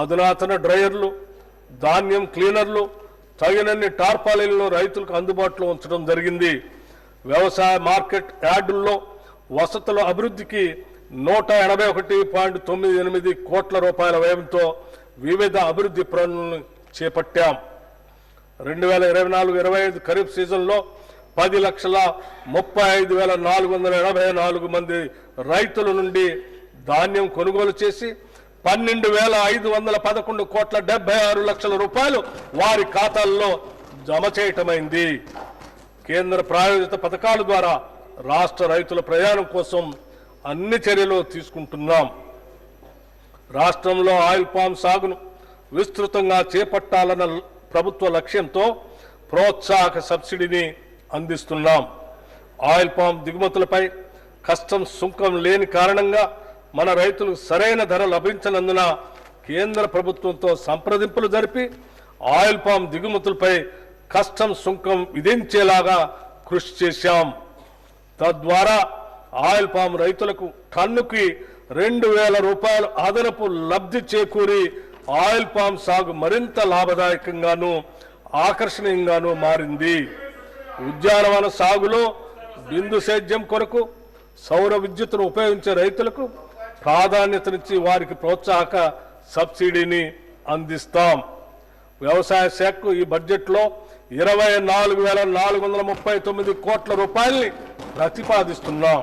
అధునాతన డ్రైయర్లు, ధాన్యం క్లీనర్లు, తగినన్ని టార్పాలిన్లు రైతులకు అందుబాటులో ఉంచడం జరిగింది. వ్యవసాయ మార్కెట్ యార్డుల్లో వసతుల అభివృద్ధికి 181.98 కోట్ల రూపాయల వ్యయంతో వివిధ అభివృద్ధి పనులను చేపట్టాం. 2024-25 ఖరీఫ్ సీజన్లో 10,35,484 మంది రైతుల నుండి ధాన్యం కొనుగోలు చేసి 12,511 కోట్ల 76 లక్షల రూపాయలు వారి ఖాతాల్లో జమ చేయటమైంది. కేంద్ర ప్రాయోజిత పథకాల ద్వారా రాష్ట్ర రైతుల ప్రయాణం కోసం అన్ని చర్యలు తీసుకుంటున్నాం. రాష్ట్రంలో ఆయిల్ పామ్ సాగును విస్తృతంగా చేపట్టాలన్న ప్రభుత్వ లక్ష్యంతో ప్రోత్సాహక సబ్సిడీని అందిస్తున్నాం. ఆయిల్ పామ్ దిగుమతులపై కస్టమ్స్ సుంకం లేని కారణంగా మన రైతులకు సరైన ధర లభించనందున కేంద్ర ప్రభుత్వంతో సంప్రదింపులు జరిపి ఆయిల్ పామ్ దిగుమతులపై కస్టమ్స్ సుంకం విధించేలాగా కృషి చేశాం. తద్వారా ఆయిల్ పామ్ రైతులకు టన్నుకి 2,000 రూపాయలు అదనపు లబ్ధి చేకూరి ఆయిల్ పామ్ సాగు మరింత లాభదాయకంగాను ఆకర్షణీయంగాను మారింది. ఉద్యానవన సాగులో బిందు సేద్యం కొరకు సౌర విద్యుత్తును ఉపయోగించే రైతులకు ప్రాధాన్యతనిచ్చి వారికి ప్రోత్సాహక సబ్సిడీని అందిస్తాం. వ్యవసాయ శాఖకు ఈ బడ్జెట్లో 24,439 కోట్ల రూపాయల్ని ప్రతిపాదిస్తున్నాం.